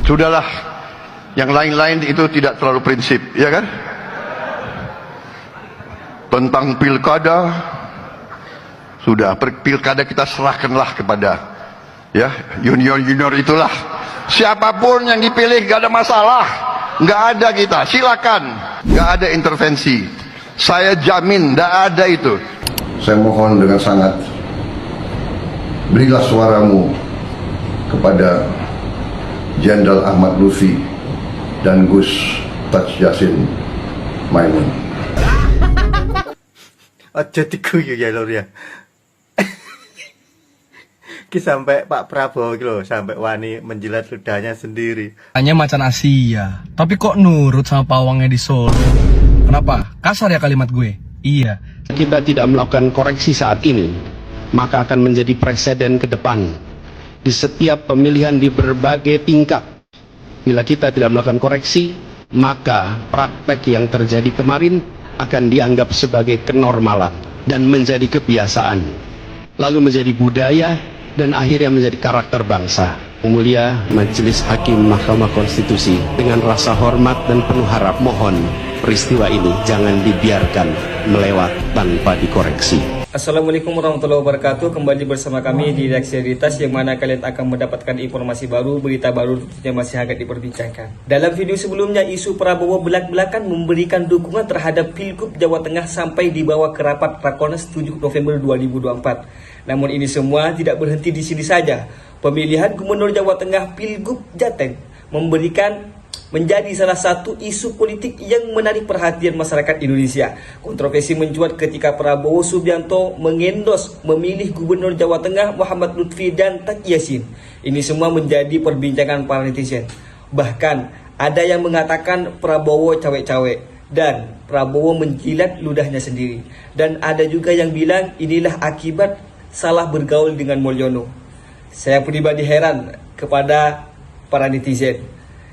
Sudahlah, yang lain-lain itu tidak terlalu prinsip, ya kan? Tentang pilkada, sudah pilkada kita serahkanlah kepada ya junior itulah. Siapapun yang dipilih gak ada masalah, gak ada kita, silakan, gak ada intervensi. Saya jamin gak ada itu. Saya mohon dengan sangat, berilah suaramu kepada Jenderal Ahmad Lutfi dan Gus Taj Yassin Maimun. Aja diguyu ya lur ya. Sampai Pak Prabowo gitu loh, sampai wani menjilat ludahnya sendiri. Hanya macan Asia, tapi kok nurut sama pawangnya di Solo? Kenapa? Kasar ya kalimat gue? Iya. Kita tidak melakukan koreksi saat ini, maka akan menjadi presiden ke depan di setiap pemilihan di berbagai tingkat. Bila kita tidak melakukan koreksi, maka praktek yang terjadi kemarin akan dianggap sebagai kenormalan dan menjadi kebiasaan, lalu menjadi budaya dan akhirnya menjadi karakter bangsa. Yang Mulia Majelis Hakim Mahkamah Konstitusi, dengan rasa hormat dan penuh harap mohon peristiwa ini jangan dibiarkan melewat tanpa dikoreksi. Assalamualaikum warahmatullahi wabarakatuh. Kembali bersama kami di Reaksi Realitas, yang mana kalian akan mendapatkan informasi baru, berita baru tentunya masih hangat diperbincangkan. Dalam video sebelumnya, isu Prabowo belak-belakan memberikan dukungan terhadap Pilgub Jawa Tengah sampai dibawa ke rapat Rakornas 7 November 2024. Namun ini semua tidak berhenti di sini saja. Pemilihan Gubernur Jawa Tengah Pilgub Jateng menjadi salah satu isu politik yang menarik perhatian masyarakat Indonesia. Kontroversi mencuat ketika Prabowo Subianto mengendos memilih Gubernur Jawa Tengah Muhammad Lutfi dan Taj Yassin. Ini semua menjadi perbincangan para netizen. Bahkan ada yang mengatakan Prabowo cawe-cawe dan Prabowo menjilat ludahnya sendiri. Dan ada juga yang bilang inilah akibat salah bergaul dengan Mulyono. Saya pribadi heran kepada para netizen.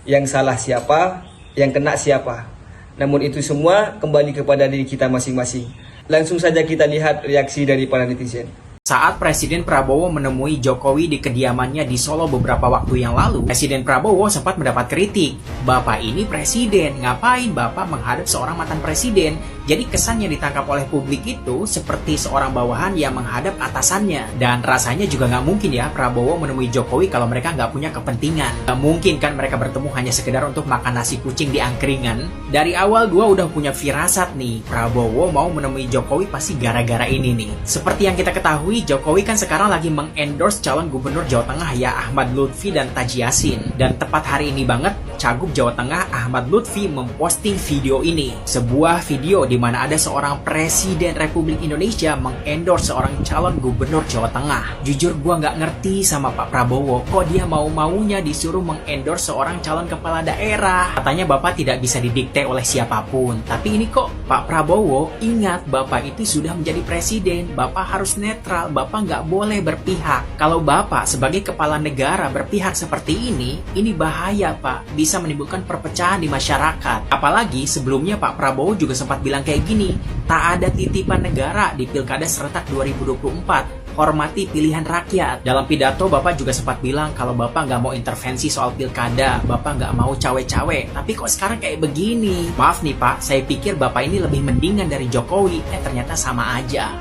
Yang salah siapa, yang kena siapa. Namun itu semua kembali kepada diri kita masing-masing. Langsung saja kita lihat reaksi dari para netizen. Saat Presiden Prabowo menemui Jokowi di kediamannya di Solo beberapa waktu yang lalu, Presiden Prabowo sempat mendapat kritik. Bapak ini presiden, ngapain Bapak menghadap seorang mantan presiden? Jadi kesan yang ditangkap oleh publik itu seperti seorang bawahan yang menghadap atasannya. Dan rasanya juga nggak mungkin ya Prabowo menemui Jokowi kalau mereka nggak punya kepentingan. Nggak mungkin kan mereka bertemu hanya sekedar untuk makan nasi kucing di angkringan. Dari awal gua udah punya firasat nih, Prabowo mau menemui Jokowi pasti gara-gara ini nih. Seperti yang kita ketahui, Jokowi kan sekarang lagi mengendorse calon gubernur Jawa Tengah ya Ahmad Lutfi dan Taj Yassin. Dan tepat hari ini banget, Cagup Jawa Tengah Ahmad Lutfi memposting video ini. Sebuah video di mana ada seorang presiden Republik Indonesia mengendorse seorang calon gubernur Jawa Tengah. Jujur gua nggak ngerti sama Pak Prabowo, kok dia mau-maunya disuruh mengendorse seorang calon kepala daerah. Katanya Bapak tidak bisa didikte oleh siapapun. Tapi ini kok Pak Prabowo, ingat Bapak itu sudah menjadi presiden, Bapak harus netral, Bapak nggak boleh berpihak. Kalau Bapak sebagai kepala negara berpihak seperti ini bahaya Pak, bisa menimbulkan perpecahan di masyarakat. Apalagi sebelumnya Pak Prabowo juga sempat bilang kayak gini, tak ada titipan negara di Pilkada serentak 2024, hormati pilihan rakyat. Dalam pidato Bapak juga sempat bilang kalau Bapak nggak mau intervensi soal pilkada, Bapak nggak mau cawe-cawe. Tapi kok sekarang kayak begini? Maaf nih Pak, saya pikir Bapak ini lebih mendingan dari Jokowi, ternyata sama aja.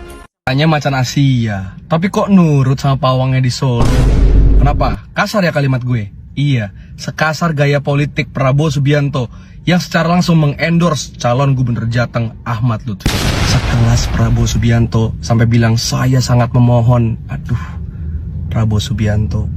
Hanya macan Asia, tapi kok nurut sama pawangnya di Solo? Kenapa? Kasar ya kalimat gue? Iya, sekasar gaya politik Prabowo Subianto yang secara langsung mengendorse calon gubernur Jateng Ahmad Lutfi. Sekelas Prabowo Subianto sampai bilang saya sangat memohon. Aduh, Prabowo Subianto.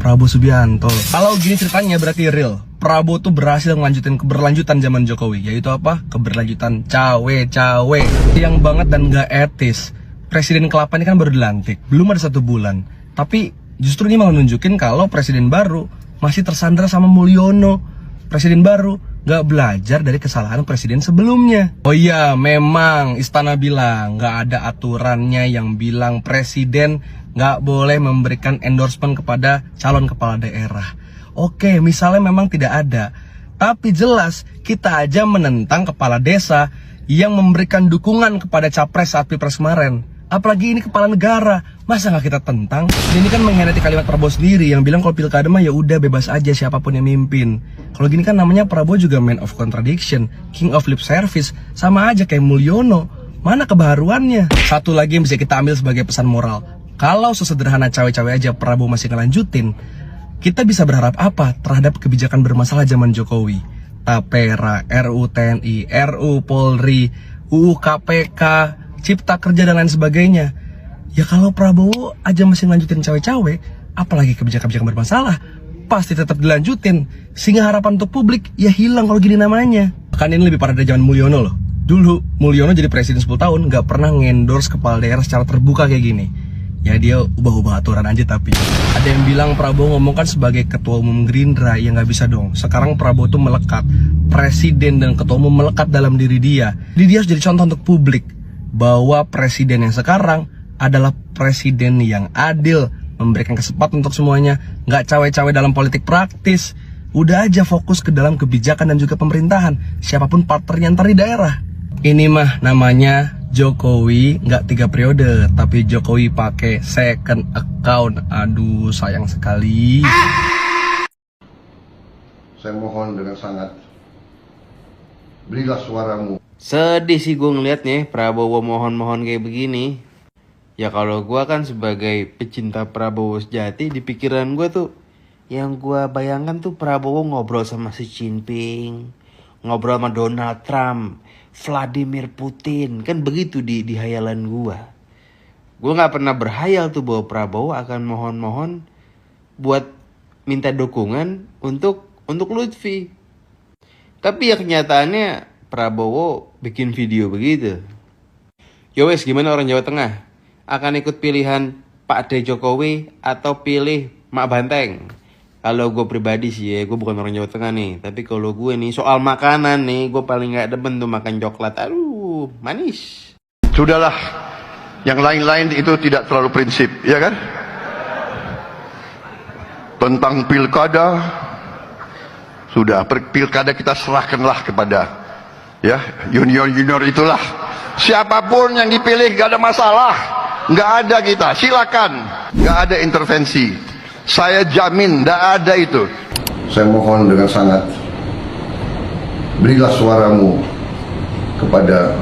Kalau gini ceritanya berarti real. Prabowo tuh berhasil melanjutin keberlanjutan zaman Jokowi, yaitu apa? Keberlanjutan cawe-cawe yang banget dan gak etis. Presiden ke-8 ini kan baru dilantik, belum ada 1 bulan. Tapi justru ini malah nunjukin kalau presiden baru masih tersandra sama Mulyono. Presiden baru gak belajar dari kesalahan presiden sebelumnya. Oh iya, memang istana bilang gak ada aturannya yang bilang presiden gak boleh memberikan endorsement kepada calon kepala daerah. Oke, misalnya memang tidak ada, tapi jelas kita aja menentang kepala desa yang memberikan dukungan kepada capres saat pilpres kemarin. Apalagi ini kepala negara, masa nggak kita tentang? Dan ini kan mengkhianati kalimat Prabowo sendiri yang bilang kalau pilkada mah ya udah bebas aja siapapun yang mimpin. Kalau gini kan namanya Prabowo juga man of contradiction, king of lip service, sama aja kayak Mulyono. Mana kebaharuannya? Satu lagi yang bisa kita ambil sebagai pesan moral. Kalau sesederhana cawe-cawe aja Prabowo masih ngelanjutin, kita bisa berharap apa terhadap kebijakan bermasalah zaman Jokowi? Tapera, RUU TNI, RUU Polri, UU KPK, Cipta Kerja dan lain sebagainya. Ya kalau Prabowo aja masih ngelanjutin cawe-cawe, apalagi kebijakan-kebijakan bermasalah, pasti tetap dilanjutin. Sehingga harapan untuk publik ya hilang kalau gini namanya. Kan ini lebih parah dari zaman Mulyono loh. Dulu Mulyono jadi presiden 10 tahun gak pernah ngendorse kepala daerah secara terbuka kayak gini. Ya dia ubah-ubah aturan aja tapi. Ada yang bilang Prabowo ngomong kan sebagai ketua umum Gerindra, ya nggak bisa dong. Sekarang Prabowo tuh melekat, presiden dan ketua umum melekat dalam diri dia. Jadi dia harus jadi contoh untuk publik bahwa presiden yang sekarang adalah presiden yang adil, memberikan kesempatan untuk semuanya, nggak cawe-cawe dalam politik praktis. Udah aja fokus ke dalam kebijakan dan juga pemerintahan, siapapun partnernya ntar di daerah. Ini mah namanya Jokowi nggak 3 periode, tapi Jokowi pakai second account. Aduh, sayang sekali. Saya mohon dengan sangat, berilah suaramu. Sedih sih gue ngeliatnya Prabowo mohon-mohon kayak begini. Ya kalau gue kan sebagai pecinta Prabowo sejati, di pikiran gue tuh yang gue bayangkan tuh Prabowo ngobrol sama Xi Jinping, ngobrol sama Donald Trump, Vladimir Putin, kan begitu di hayalan gue. Gue nggak pernah berhayal tuh bahwa Prabowo akan mohon-mohon buat minta dukungan untuk Lutfi. Tapi ya kenyataannya Prabowo bikin video begitu. Yowes, gimana orang Jawa Tengah? Akan ikut pilihan Pak D Jokowi atau pilih Mak Banteng? Kalau gue pribadi sih ya, gue bukan orang Jawa Tengah nih. Tapi kalau gue nih, soal makanan nih, gue paling gak demen tuh makan coklat. Aduh, manis. Sudahlah, yang lain-lain itu tidak terlalu prinsip, ya kan? Tentang pilkada, sudah, pilkada kita serahkanlah kepada ya junior itulah. Siapapun yang dipilih gak ada masalah, gak ada kita, silakan, gak ada intervensi. Saya jamin tidak ada itu. Saya mohon dengan sangat, berilah suaramu kepada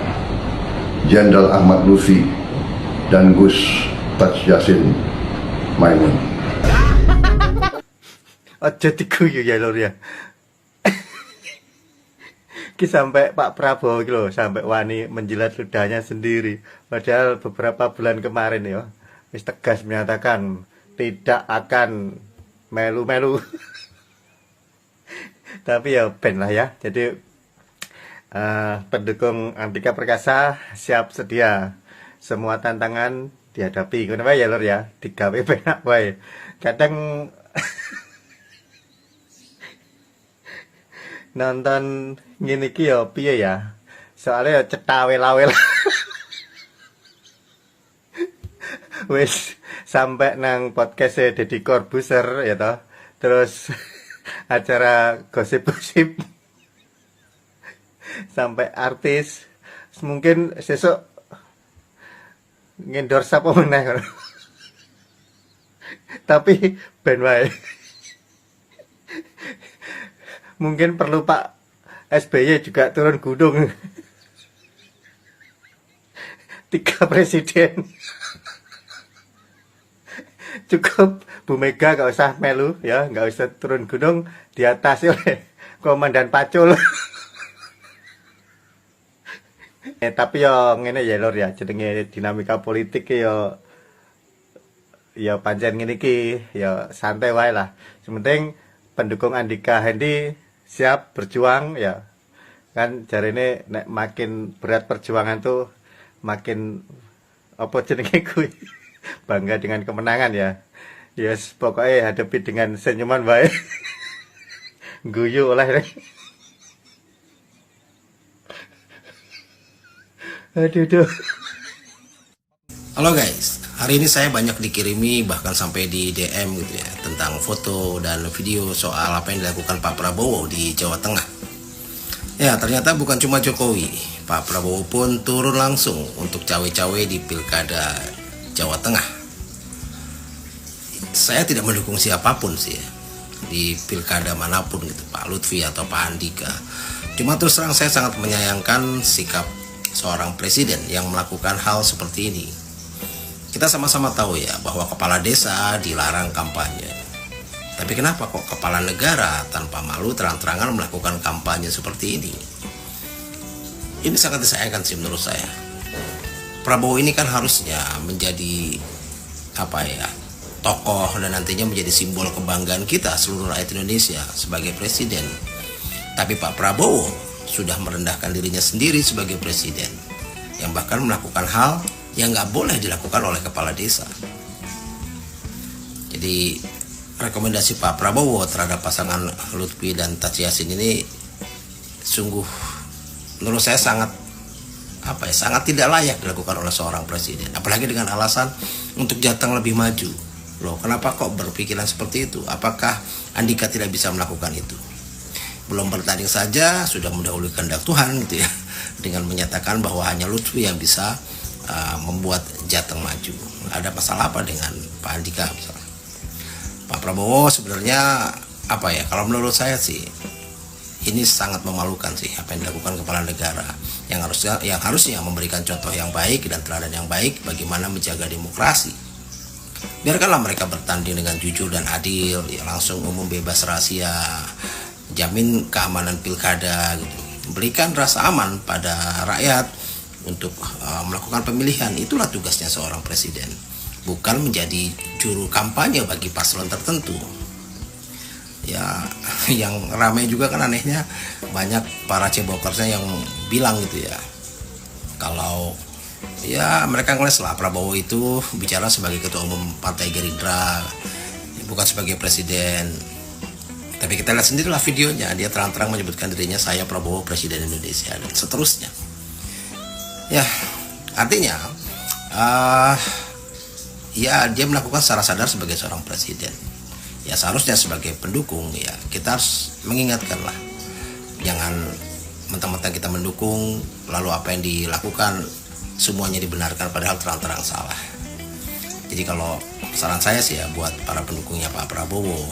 Jenderal Ahmad Lutfi dan Gus Taj Yassin Maimun. Aja diguyu ya lur ya. Ki sampai Pak Prabowo gitu loh, sampai wani menjilat ludahnya sendiri. Padahal beberapa bulan kemarin ya, wis tegas menyatakan tidak akan melu-melu. Tapi ya ben lah ya. Jadi pendukung Andika Perkasa siap sedia. Semua tantangan dihadapi. Kenapa ya lur ya? Digawe penak wae. Kadang nonton ngene iki ya piye ya? Soalnya ya cetawel-awel. Wis sampai nang podcast Deddy Corbuzier ya toh. Terus acara gosip-gosip sampai artis. Mungkin sesuk ngendorse apa meneh. Tapi ben wae. Mungkin perlu Pak SBY juga turun gunung. 3 presiden. Cukup Bu Mega gak usah melu ya, gak usah turun gunung, diatasi oleh Komandan Pacul. Tapi ya ngene ya lur ya, jenenge dinamika politik ya pancen ngene iki ya santai wae lah. Sementing pendukung Andika Hendi siap berjuang ya. Kan jarine nek makin berat perjuangan tuh makin apa jenenge kuwi bangga dengan kemenangan ya. Yes, pokoknya hadapi dengan senyuman baik. Guyu oleh. Aduh. Halo guys, hari ini saya banyak dikirimi bahkan sampai di DM gitu ya tentang foto dan video soal apa yang dilakukan Pak Prabowo di Jawa Tengah. Ya, ternyata bukan cuma Jokowi, Pak Prabowo pun turun langsung untuk cawe-cawe di Pilkada Jawa Tengah. Saya tidak mendukung siapapun sih ya, di pilkada manapun gitu, Pak Lutfi atau Pak Andika. Cuma terus terang saya sangat menyayangkan sikap seorang presiden yang melakukan hal seperti ini. Kita sama-sama tahu ya bahwa kepala desa dilarang kampanye. Tapi kenapa kok kepala negara tanpa malu terang-terangan melakukan kampanye seperti ini? Ini sangat disayangkan sih menurut saya. Prabowo ini kan harusnya menjadi tokoh dan nantinya menjadi simbol kebanggaan kita seluruh rakyat Indonesia sebagai presiden. Tapi Pak Prabowo sudah merendahkan dirinya sendiri sebagai presiden, yang bahkan melakukan hal yang nggak boleh dilakukan oleh kepala desa. Jadi rekomendasi Pak Prabowo terhadap pasangan Lutfi dan Taci Yassin ini sungguh menurut saya sangat tidak layak dilakukan oleh seorang presiden, apalagi dengan alasan untuk jatah lebih maju. Loh, kenapa kok berpikiran seperti itu? Apakah Andika tidak bisa melakukan itu? Belum bertanding saja sudah mendahului kehendak Tuhan gitu ya, dengan menyatakan bahwa hanya Lutfi yang bisa membuat Jateng maju. Ada masalah apa dengan Pak Andika misalnya? Pak Prabowo sebenarnya kalau menurut saya sih ini sangat memalukan sih apa yang dilakukan kepala negara yang harusnya memberikan contoh yang baik dan teladan yang baik bagaimana menjaga demokrasi. Biarkanlah mereka bertanding dengan jujur dan adil, ya, langsung umum bebas rahasia, jamin keamanan pilkada gitu. Berikan rasa aman pada rakyat untuk melakukan pemilihan. Itulah tugasnya seorang presiden, bukan menjadi juru kampanye bagi paslon tertentu. Ya, yang ramai juga kan anehnya banyak para cebokersnya yang bilang gitu ya, kalau ya mereka ngeles lah Prabowo itu bicara sebagai ketua umum Partai Gerindra, bukan sebagai presiden. Tapi kita lihat sendirilah videonya, dia terang-terang menyebutkan dirinya saya Prabowo presiden Indonesia dan seterusnya. Ya, artinya ya dia melakukan secara sadar sebagai seorang presiden. Ya seharusnya sebagai pendukung ya kita harus mengingatkan lah, jangan mentang-mentang kita mendukung lalu apa yang dilakukan semuanya dibenarkan padahal terang-terang salah. Jadi kalau saran saya sih ya buat para pendukungnya Pak Prabowo,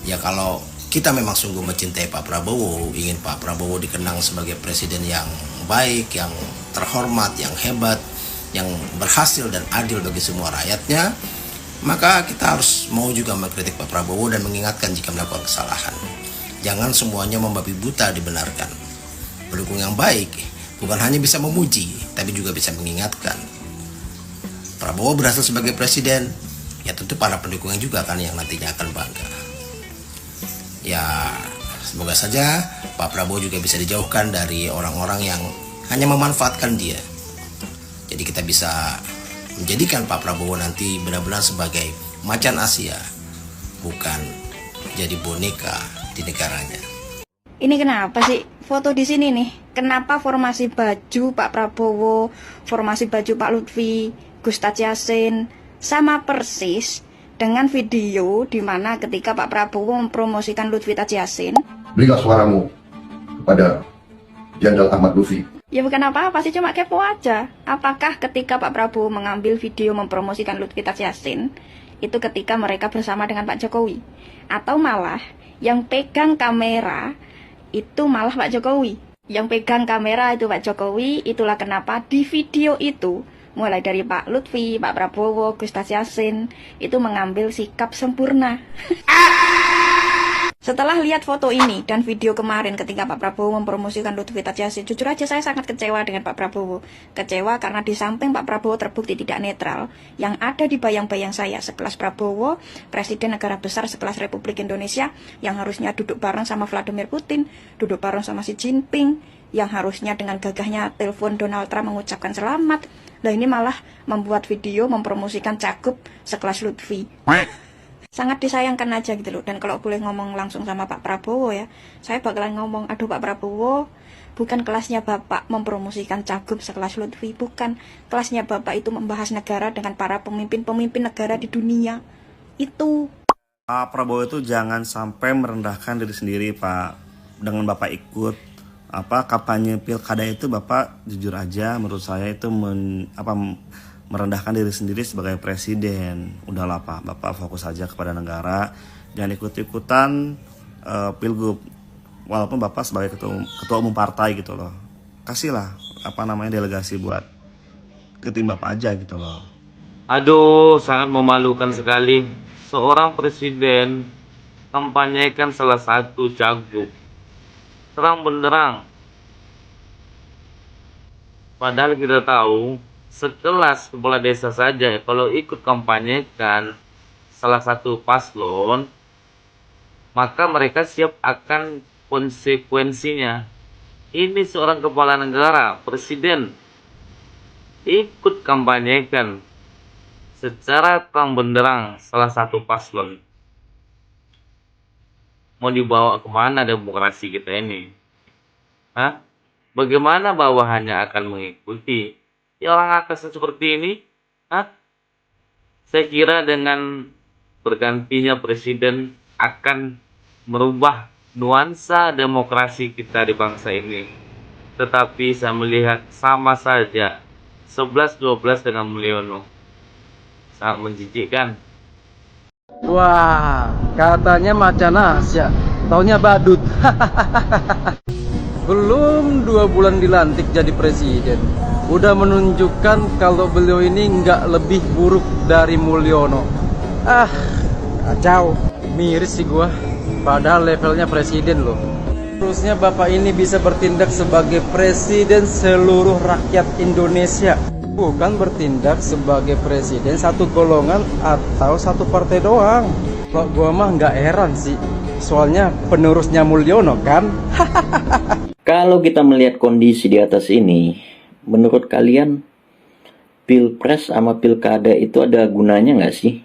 ya kalau kita memang sungguh mencintai Pak Prabowo, ingin Pak Prabowo dikenang sebagai presiden yang baik, yang terhormat, yang hebat, yang berhasil dan adil bagi semua rakyatnya, maka kita harus mau juga mengkritik Pak Prabowo dan mengingatkan jika melakukan kesalahan. Jangan semuanya membabi buta dibenarkan. Pendukung yang baik bukan hanya bisa memuji, tapi juga bisa mengingatkan. Prabowo berhasil sebagai presiden, ya tentu para pendukungnya juga kan yang nantinya akan bangga. Ya, semoga saja Pak Prabowo juga bisa dijauhkan dari orang-orang yang hanya memanfaatkan dia. Jadi kita bisa menjadikan Pak Prabowo nanti benar-benar sebagai macan Asia, bukan jadi boneka di negaranya. Ini kenapa sih foto di sini nih? Kenapa formasi baju Pak Prabowo, formasi baju Pak Lutfi, Gus Taci Yassin sama persis dengan video di mana ketika Pak Prabowo mempromosikan Lutfi Taci Yassin? Berilah suaramu kepada Jenderal Ahmad Lutfi. Ya bukan apa-apa sih, cuma kepo aja. Apakah ketika Pak Prabowo mengambil video mempromosikan Lutfi Taci Yassin itu ketika mereka bersama dengan Pak Jokowi? Atau malah yang pegang kamera itu malah Pak Jokowi? Yang pegang kamera itu Pak Jokowi, itulah kenapa di video itu mulai dari Pak Lutfi, Pak Prabowo, Gus Taci Yassin itu mengambil sikap sempurna. Setelah lihat foto ini dan video kemarin ketika Pak Prabowo mempromosikan Lutfi Taci Yassin, jujur aja saya sangat kecewa dengan Pak Prabowo. Kecewa karena di samping Pak Prabowo terbukti tidak netral, yang ada di bayang-bayang saya sekelas Prabowo, presiden negara besar sekelas Republik Indonesia, yang harusnya duduk bareng sama Vladimir Putin, duduk bareng sama Xi Jinping, yang harusnya dengan gagahnya telepon Donald Trump mengucapkan selamat. Lah ini malah membuat video mempromosikan cagup sekelas Lutfi. Sangat disayangkan aja gitu loh. Dan kalau boleh ngomong langsung sama Pak Prabowo ya, saya bakalan ngomong, aduh Pak Prabowo, bukan kelasnya Bapak mempromosikan cagup sekelas Lutfi, bukan. Kelasnya Bapak itu membahas negara dengan para pemimpin-pemimpin negara di dunia. Itu. Pak Prabowo itu jangan sampai merendahkan diri sendiri Pak. Dengan Bapak ikut kampanye pilkada itu Bapak jujur aja menurut saya itu merendahkan diri sendiri sebagai presiden. Udahlah Pak, Bapak fokus saja kepada negara, jangan ikut-ikutan pilgub. Walaupun Bapak sebagai ketua umum partai gitu loh, kasihlah delegasi buat ke tim Bapak aja gitu loh. Aduh, sangat memalukan sekali. Seorang presiden kampanyekan salah satu cagup. Terang benderang. Padahal kita tahu, sekelas kepala desa saja kalau ikut kampanyekan salah satu paslon, maka mereka siap akan konsekuensinya. Ini seorang kepala negara, presiden, ikut kampanyekan secara terang benderang salah satu paslon. Mau dibawa kemana demokrasi kita ini? Hah? Bagaimana bawahannya akan mengikuti? Ya orang akasnya seperti ini? Hah? Saya kira dengan bergantinya presiden akan merubah nuansa demokrasi kita di bangsa ini. Tetapi saya melihat sama saja 11-12 dengan Mulyono. Sangat menjijikkan. Wah, katanya macan Asia, taunya badut. Belum 2 bulan dilantik jadi presiden, udah menunjukkan kalau beliau ini nggak lebih buruk dari Mulyono. Kacau, miris sih gua. Padahal levelnya presiden loh. Terusnya bapak ini bisa bertindak sebagai presiden seluruh rakyat Indonesia, bukan bertindak sebagai presiden satu golongan atau satu partai doang. Kok gua mah nggak heran sih, soalnya penerusnya Mulyono kan. Kalau kita melihat kondisi di atas ini, menurut kalian pilpres sama pilkada itu ada gunanya nggak sih?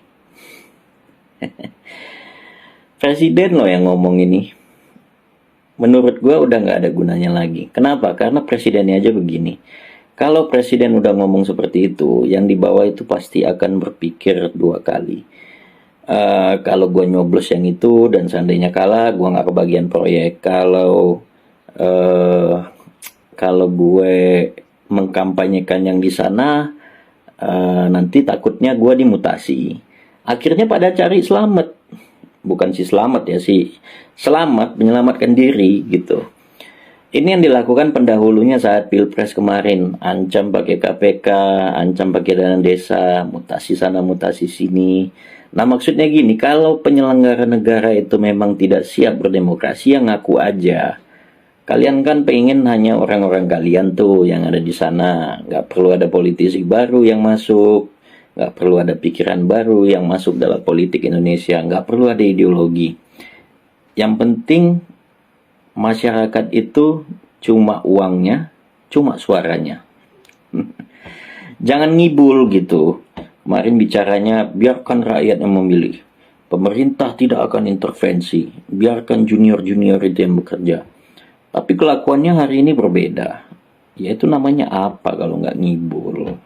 Presiden loh yang ngomong ini. Menurut gua udah nggak ada gunanya lagi. Kenapa? Karena presidennya aja begini. Kalau presiden udah ngomong seperti itu, yang di bawah itu pasti akan berpikir 2 kali. Kalau gue nyoblos yang itu dan seandainya kalah, gue nggak kebagian proyek. Kalau gue mengkampanyekan yang di sana, nanti takutnya gue dimutasi. Akhirnya pada cari selamat, bukan si selamat ya, si selamat menyelamatkan diri gitu. Ini yang dilakukan pendahulunya saat Pilpres kemarin, ancam pakai KPK, ancam pakai dana desa, mutasi sana, mutasi sini. Nah maksudnya gini, kalau penyelenggara negara itu memang tidak siap berdemokrasi, ya ngaku aja. Kalian kan pengen hanya orang-orang kalian tuh yang ada di sana, nggak perlu ada politisi baru yang masuk, nggak perlu ada pikiran baru yang masuk dalam politik Indonesia, nggak perlu ada ideologi. Yang penting masyarakat itu cuma uangnya, cuma suaranya. Jangan ngibul gitu. Kemarin bicaranya biarkan rakyat yang memilih. Pemerintah tidak akan intervensi. Biarkan junior-junior itu yang bekerja. Tapi kelakuannya hari ini berbeda. Ya itu namanya apa kalau nggak ngibul?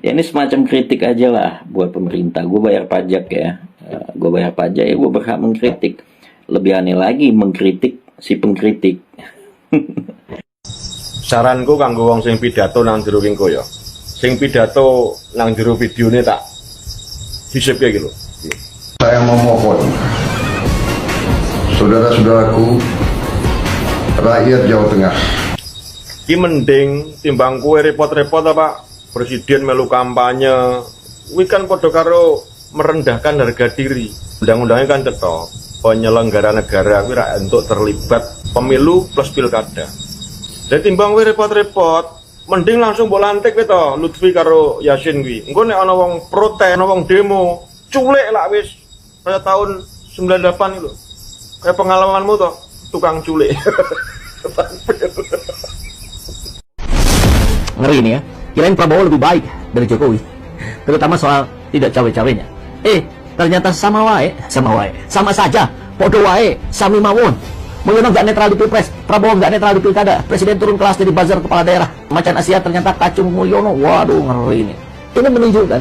Ya ini semacam kritik aja lah buat pemerintah. Gue bayar pajak ya. Gue bayar pajak ya gue berhak mengkritik. Lebih aneh lagi mengkritik si pengkritik. Saranku kanggo wong sing pidato nang jero kingko ya. Sing pidato nang jero videone tak hisep ya gitu. Saya memohon saudara-saudaraku rakyat Jawa Tengah, Ki mending timbang kue repot-repot apa presiden melu kampanye. Kuwi kan padha karo merendahkan harga diri. Undang-undangnya kan cetok penyelenggara negara kuwi ra entuk terlibat pemilu plus pilkada. Jadi timbang kue repot-repot, mending langsung mbok lantik kowe to, Lutfi karo Yasin kuwi. Engko nek ana wong protes, ana wong demo, culik lah wis. Pada tahun 98 itu. Kayak pengalamanmu to, tukang culik. Ngeri ini ya. Kirain Prabowo lebih baik dari Jokowi. Terutama soal tidak cawe-cawenya. Ternyata sama wae. Sama saja. Podo wae, sami mawon. Mulyono nggak netral di Pilpres, Prabowo nggak netral di Pilkada. Presiden turun kelas jadi buzzer kepala daerah. Macan Asia ternyata kacung Mulyono. Waduh, ngeri ini. Ini menunjukkan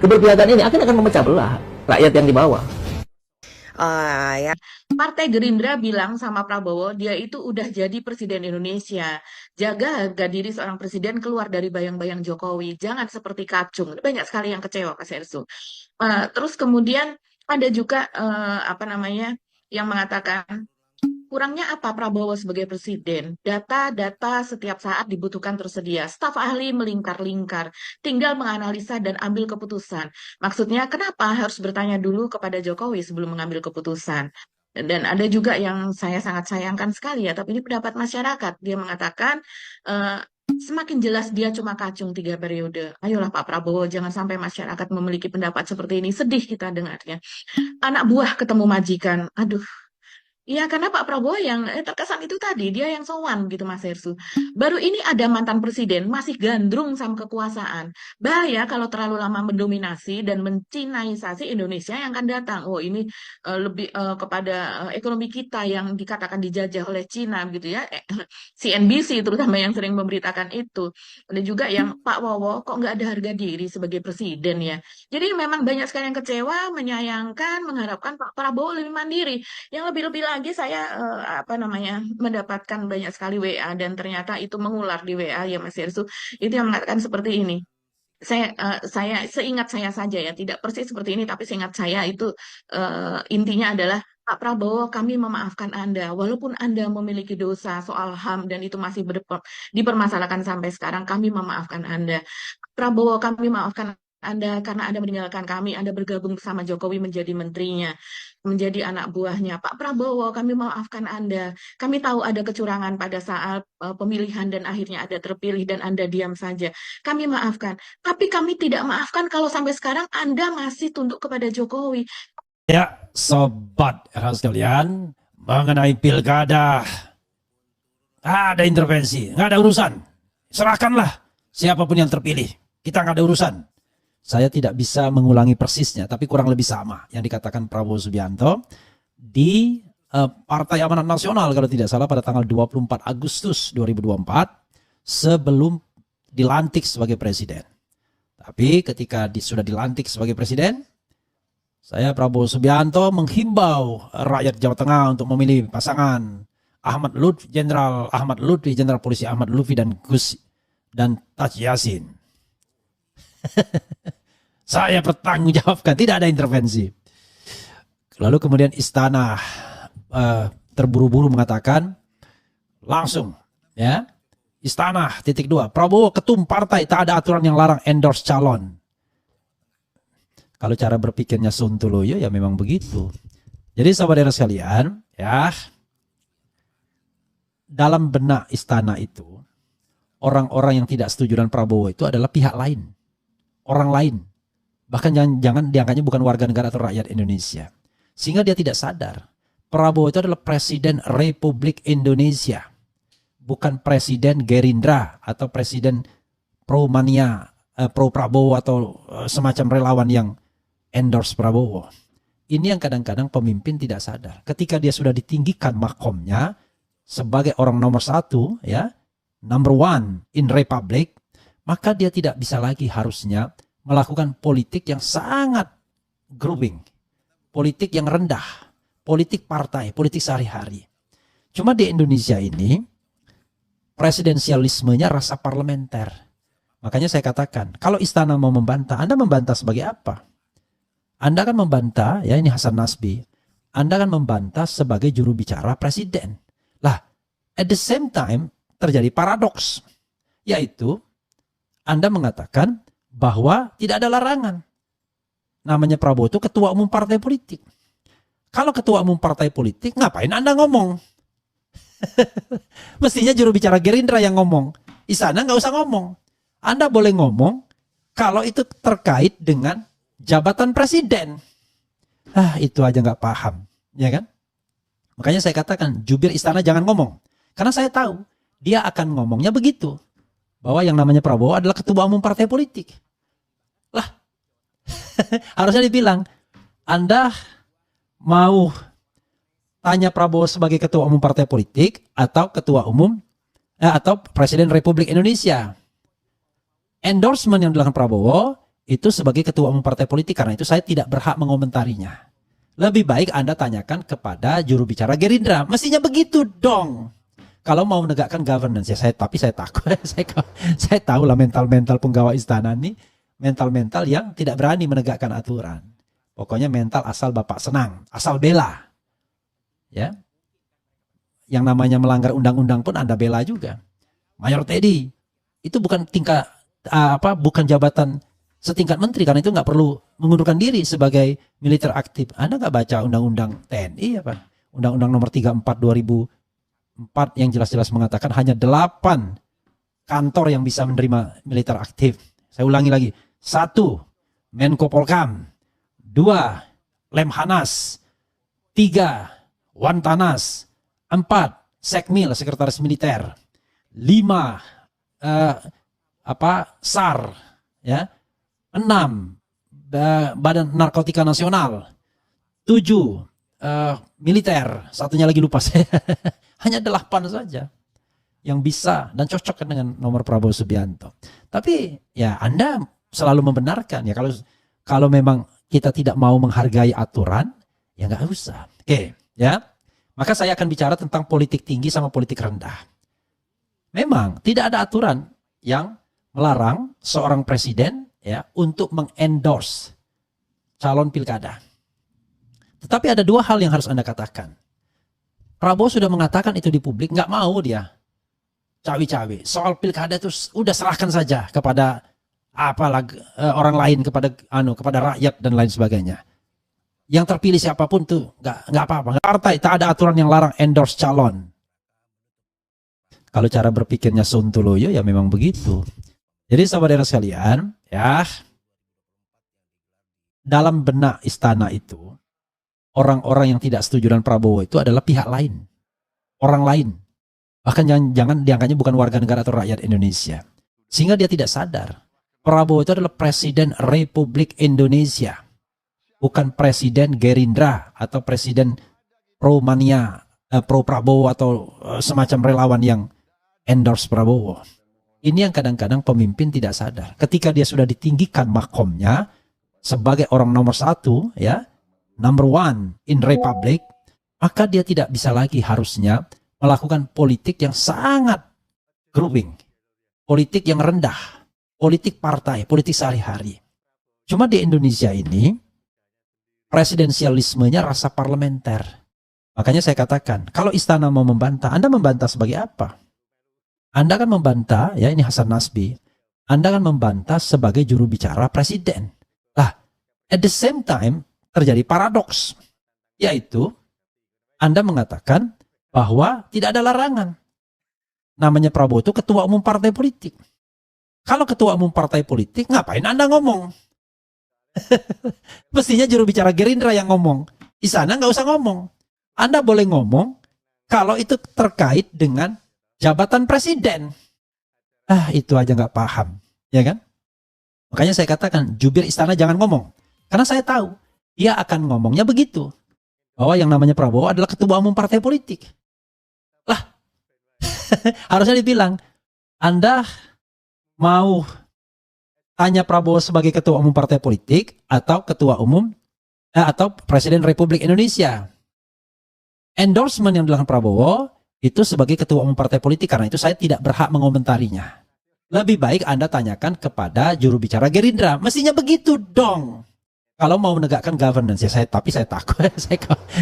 keberpihakan ini akan memecah belah rakyat yang di bawah. Ya. Partai Gerindra bilang sama Prabowo, dia itu udah jadi presiden Indonesia. Jaga harga diri seorang presiden keluar dari bayang-bayang Jokowi. Jangan seperti kacung. Banyak sekali yang kecewa, Mas Ersu. Terus kemudian ada juga apa namanya yang mengatakan kurangnya apa Prabowo sebagai presiden? Data-data setiap saat dibutuhkan tersedia. Staf ahli melingkar-lingkar, tinggal menganalisa dan ambil keputusan. Maksudnya kenapa harus bertanya dulu kepada Jokowi sebelum mengambil keputusan? Dan ada juga yang saya sangat sayangkan sekali ya, tapi ini pendapat masyarakat. Dia mengatakan semakin jelas dia cuma kacung 3 periode. Ayolah Pak Prabowo, jangan sampai masyarakat memiliki pendapat seperti ini. Sedih kita dengarnya. Anak buah ketemu majikan. Aduh. Iya, karena Pak Prabowo yang terkesan itu tadi, dia yang sowan gitu Mas Hersu. Baru ini ada mantan presiden, masih gandrung sama kekuasaan. Bahaya kalau terlalu lama mendominasi dan mencinaisasi Indonesia yang akan datang. Oh ini lebih kepada ekonomi kita yang dikatakan dijajah oleh Cina gitu ya. CNBC terutama yang sering memberitakan itu. Ada juga yang Pak Wowo kok nggak ada harga diri sebagai presiden ya. Jadi memang banyak sekali yang kecewa, menyayangkan, mengharapkan Pak Prabowo lebih mandiri. Yang lebih-lebih lagi saya apa namanya mendapatkan banyak sekali WA dan ternyata itu mengular di WA ya Mas Yersu. Itu yang mengatakan seperti ini. Saya seingat saya saja ya, tidak persis seperti ini tapi seingat saya itu intinya adalah Pak Prabowo, kami memaafkan Anda, walaupun Anda memiliki dosa soal HAM dan itu masih dipermasalahkan sampai sekarang, kami memaafkan Anda. Prabowo, kami maafkan Anda karena Anda meninggalkan kami, Anda bergabung bersama Jokowi menjadi menterinya, menjadi anak buahnya. Pak Prabowo, kami maafkan Anda. Kami tahu ada kecurangan pada saat pemilihan dan akhirnya Anda terpilih dan Anda diam saja. Kami maafkan. Tapi kami tidak maafkan kalau sampai sekarang Anda masih tunduk kepada Jokowi. Ya, sobat sekalian, mengenai pilkada, ada intervensi, nggak ada urusan. Serahkanlah siapapun yang terpilih. Kita nggak ada urusan. Saya tidak bisa mengulangi persisnya, tapi kurang lebih sama yang dikatakan Prabowo Subianto di Partai Amanat Nasional kalau tidak salah pada tanggal 24 Agustus 2024 sebelum dilantik sebagai presiden. Tapi ketika sudah dilantik sebagai presiden, saya Prabowo Subianto menghimbau rakyat Jawa Tengah untuk memilih pasangan Jenderal Ahmad Lutfi, Jenderal Polisi Ahmad Lutfi dan Gus dan Taci Yasin. Saya bertanggung jawabkan, tidak ada intervensi. Lalu kemudian istana terburu-buru mengatakan langsung ya, istana _2 Prabowo ketum partai, tak ada aturan yang larang endorse calon. Kalau cara berpikirnya Sontoloyo ya memang begitu. Jadi saudara sekalian ya, dalam benak istana itu orang-orang yang tidak setuju dengan Prabowo itu adalah pihak lain, orang lain. Bahkan jangan dianggapnya bukan warga negara atau rakyat Indonesia. Sehingga dia tidak sadar Prabowo itu adalah Presiden Republik Indonesia, bukan Presiden Gerindra atau Presiden pro mania, pro Prabowo atau semacam relawan yang endorse Prabowo. Ini yang kadang-kadang pemimpin tidak sadar. Ketika dia sudah ditinggikan makomnya sebagai orang nomor 1 ya, number 1 in Republic, maka dia tidak bisa lagi harusnya melakukan politik yang sangat grouping, politik yang rendah, politik partai, politik sehari-hari. Cuma di Indonesia ini presidensialismenya rasa parlementer. Makanya saya katakan, kalau istana mau membantah, Anda membantah sebagai apa? Anda kan membantah, ya ini Hasan Nasbi, Anda kan membantah sebagai juru bicara presiden. Lah, at the same time terjadi paradoks, yaitu Anda mengatakan bahwa tidak ada larangan. Namanya Prabowo itu ketua umum partai politik. Kalau ketua umum partai politik, ngapain Anda ngomong? Mestinya juru bicara Gerindra yang ngomong. Istana nggak usah ngomong. Anda boleh ngomong kalau itu terkait dengan jabatan presiden. Itu aja nggak paham, ya kan? Makanya saya katakan jubir istana jangan ngomong, karena saya tahu dia akan ngomongnya begitu, bahwa yang namanya Prabowo adalah ketua umum partai politik. Lah, harusnya dibilang, Anda mau tanya Prabowo sebagai ketua umum partai politik atau ketua umum atau Presiden Republik Indonesia. Endorsement yang dilakukan Prabowo itu sebagai ketua umum partai politik, karena itu saya tidak berhak mengomentarinya. Lebih baik Anda tanyakan kepada juru bicara Gerindra. Mestinya begitu dong. Kalau mau menegakkan governance ya tapi saya takut. saya tahu lah mental-mental penggawa istana ini mental-mental yang tidak berani menegakkan aturan. Pokoknya mental asal Bapak senang, asal bela. Ya. Yang namanya melanggar undang-undang pun Anda bela juga. Mayor Teddy itu bukan bukan jabatan setingkat menteri, karena itu nggak perlu mengundurkan diri sebagai militer aktif. Anda nggak baca undang-undang TNI apa? Undang-undang nomor 34 2004 yang jelas-jelas mengatakan hanya 8 kantor yang bisa menerima militer aktif. Saya ulangi lagi. 1. Menko Polkam. 2. Lemhanas. 3. Wantanas. 4. Sekmil, Sekretaris Militer. 5. SAR, ya. 6. Badan Narkotika Nasional. 7. Militer, satunya lagi lupa saya. Hanya 8 saja yang bisa dan cocok dengan nomor Prabowo Subianto. Tapi ya Anda selalu membenarkan ya, kalau memang kita tidak mau menghargai aturan ya nggak usah. Oke, ya. Maka saya akan bicara tentang politik tinggi sama politik rendah. Memang tidak ada aturan yang melarang seorang presiden ya untuk mengendorse calon pilkada. Tetapi ada 2 hal yang harus Anda katakan. Prabowo sudah mengatakan itu di publik, nggak mau dia cawi-cawi. Soal pilkada itu udah serahkan saja kepada orang lain, kepada rakyat dan lain sebagainya. Yang terpilih siapapun tuh nggak apa-apa. Partai tak ada aturan yang larang endorse calon. Kalau cara berpikirnya Sontoloyo ya memang begitu. Jadi saudara sekalian, ya, dalam benak istana itu, orang-orang yang tidak setuju dengan Prabowo itu adalah pihak lain. Orang lain. Bahkan jangan dianggapnya bukan warga negara atau rakyat Indonesia. Sehingga dia tidak sadar. Prabowo itu adalah Presiden Republik Indonesia. Bukan Presiden Gerindra atau Presiden Pro-mania, Pro-Prabowo atau semacam relawan yang endorse Prabowo. Ini yang kadang-kadang pemimpin tidak sadar. Ketika dia sudah ditinggikan makomnya sebagai orang nomor 1, ya, number 1 in Republic, maka dia tidak bisa lagi harusnya melakukan politik yang sangat grouping, politik yang rendah, politik partai, politik sehari-hari. Cuma di Indonesia ini presidensialismenya rasa parlementer. Makanya saya katakan, kalau istana mau membantah, Anda membantah sebagai apa? Anda kan membantah, ya ini Hasan Nasbi, Anda kan membantah sebagai juru bicara presiden. Lah, at the same time terjadi paradoks, yaitu Anda mengatakan bahwa tidak ada larangan. Namanya Prabowo itu ketua umum partai politik. Kalau ketua umum partai politik, ngapain Anda ngomong? Mestinya juru bicara Gerindra yang ngomong. Di sana nggak usah ngomong. Anda boleh ngomong kalau itu terkait dengan jabatan presiden. Itu aja nggak paham, ya kan? Makanya saya katakan, jubir istana jangan ngomong. Karena saya tahu, dia akan ngomongnya begitu. Bahwa yang namanya Prabowo adalah ketua umum partai politik. Lah, harusnya dibilang, Anda mau tanya Prabowo sebagai ketua umum partai politik atau ketua umum atau Presiden Republik Indonesia. Endorsement yang dilakukan Prabowo itu sebagai ketua umum partai politik, karena itu saya tidak berhak mengomentarinya. Lebih baik Anda tanyakan kepada juru bicara Gerindra. Mestinya begitu dong. Kalau mau menegakkan governance ya tapi saya takut.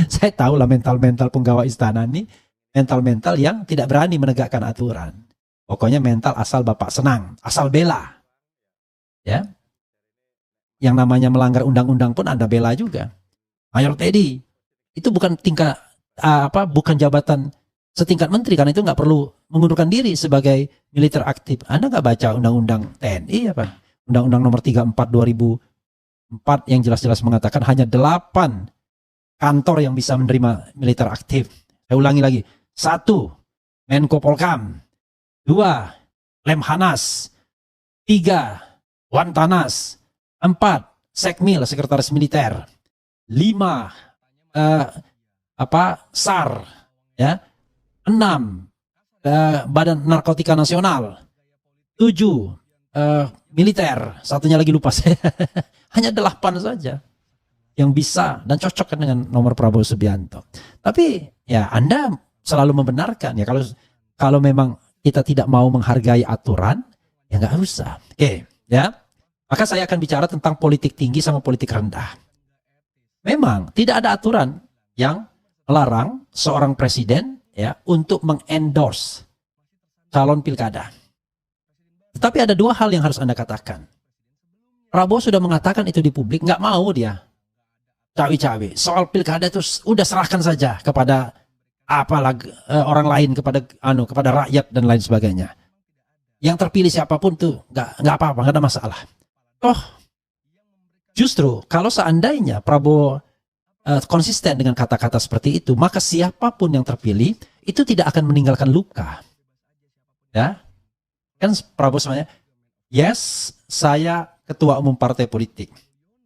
saya tahu lah mental-mental penggawa istana ini mental-mental yang tidak berani menegakkan aturan. Pokoknya mental asal Bapak senang, asal bela. Ya. Yang namanya melanggar undang-undang pun Anda bela juga. Mayor Teddy itu bukan bukan jabatan setingkat menteri, karena itu nggak perlu mengundurkan diri sebagai militer aktif. Anda nggak baca undang-undang TNI apa? Undang-undang nomor 34 2004 yang jelas-jelas mengatakan hanya 8 kantor yang bisa menerima militer aktif. Saya ulangi lagi. 1. Menko Polkam. 2. Lemhanas. 3. Wantanas. 4. Sekmil, Sekretaris Militer. 5. SAR. Ya. 6. Badan Narkotika Nasional. 7. Militer, satunya lagi lupa saya. Hanya 8 saja yang bisa dan cocok kan dengan nomor Prabowo Subianto. Tapi ya Anda selalu membenarkan ya kalau memang kita tidak mau menghargai aturan ya nggak usah. Oke, ya. Maka saya akan bicara tentang politik tinggi sama politik rendah. Memang tidak ada aturan yang melarang seorang presiden ya untuk mengendorse calon pilkada. Tetapi ada dua hal yang harus Anda katakan. Prabowo sudah mengatakan itu di publik, nggak mau dia cawe-cawe. Soal pilkada itu udah serahkan saja kepada orang lain, kepada rakyat dan lain sebagainya. Yang terpilih siapapun tuh nggak apa-apa, nggak ada masalah. Toh justru kalau seandainya Prabowo konsisten dengan kata-kata seperti itu, maka siapapun yang terpilih itu tidak akan meninggalkan luka. Ya, kan Prabowo sebenarnya, yes, saya ketua umum partai politik,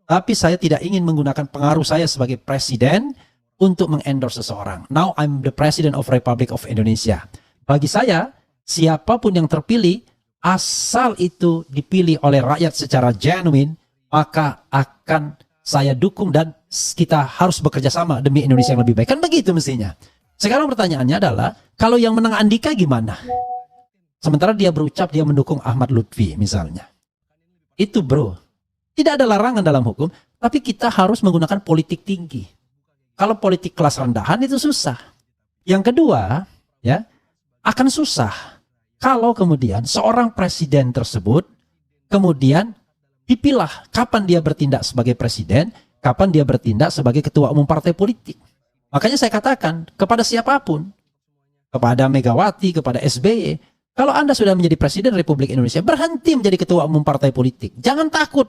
tapi saya tidak ingin menggunakan pengaruh saya sebagai presiden untuk mengendorse seseorang. Now I'm the President of Republic of Indonesia. Bagi saya, siapapun yang terpilih, asal itu dipilih oleh rakyat secara genuine, maka akan saya dukung dan kita harus bekerja sama demi Indonesia yang lebih baik. Kan begitu mestinya. Sekarang pertanyaannya adalah, kalau yang menang Andika gimana? Sementara dia berucap dia mendukung Ahmad Lutfi misalnya. Itu bro, tidak ada larangan dalam hukum, tapi kita harus menggunakan politik tinggi. Kalau politik kelas rendahan itu susah. Yang kedua, ya, akan susah kalau kemudian seorang presiden tersebut kemudian dipilah kapan dia bertindak sebagai presiden, kapan dia bertindak sebagai ketua umum partai politik. Makanya saya katakan kepada siapapun, kepada Megawati, kepada SBY, kalau Anda sudah menjadi presiden Republik Indonesia, berhenti menjadi ketua umum partai politik. Jangan takut.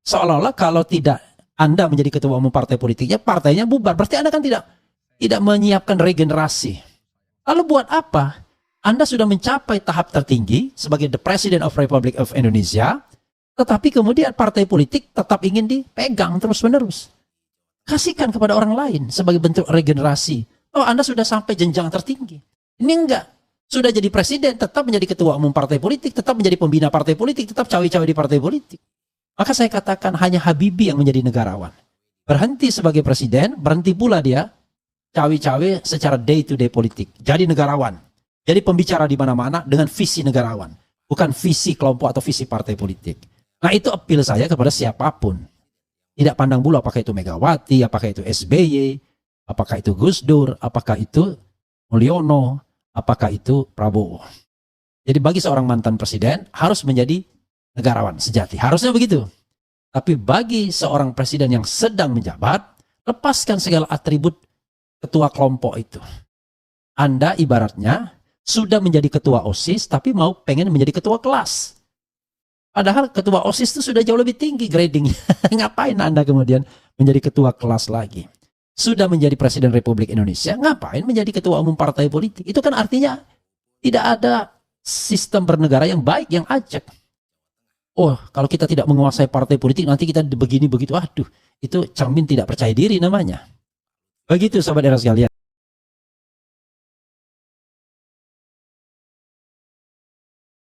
Seolah-olah kalau tidak Anda menjadi ketua umum partai politiknya, partainya bubar. Berarti Anda kan tidak menyiapkan regenerasi. Lalu buat apa? Anda sudah mencapai tahap tertinggi sebagai the President of Republic of Indonesia, tetapi kemudian partai politik tetap ingin dipegang terus-menerus. Kasihkan kepada orang lain sebagai bentuk regenerasi. Oh, Anda sudah sampai jenjang tertinggi. Ini enggak. Sudah jadi presiden, tetap menjadi ketua umum partai politik, tetap menjadi pembina partai politik, tetap cawe-cawe di partai politik. Maka saya katakan hanya Habibie yang menjadi negarawan. Berhenti sebagai presiden, berhenti pula dia cawe-cawe secara day-to-day politik. Jadi negarawan. Jadi pembicara di mana-mana dengan visi negarawan. Bukan visi kelompok atau visi partai politik. Nah itu appeal saya kepada siapapun. Tidak pandang bulu apakah itu Megawati, apakah itu SBY, apakah itu Gus Dur, apakah itu Mulyono, apakah itu Prabowo. Jadi bagi seorang mantan presiden harus menjadi negarawan sejati. Harusnya begitu. Tapi bagi seorang presiden yang sedang menjabat, lepaskan segala atribut ketua kelompok itu. Anda ibaratnya sudah menjadi ketua OSIS tapi pengen menjadi ketua kelas. Padahal ketua OSIS itu sudah jauh lebih tinggi gradingnya. Ngapain Anda kemudian menjadi ketua kelas lagi? Sudah menjadi presiden Republik Indonesia, ngapain menjadi ketua umum partai politik? Itu kan artinya tidak ada sistem bernegara yang baik, yang ajak. Oh, kalau kita tidak menguasai partai politik, nanti kita begini begitu. Aduh, itu cermin tidak percaya diri namanya. Begitu sahabat era sekalian.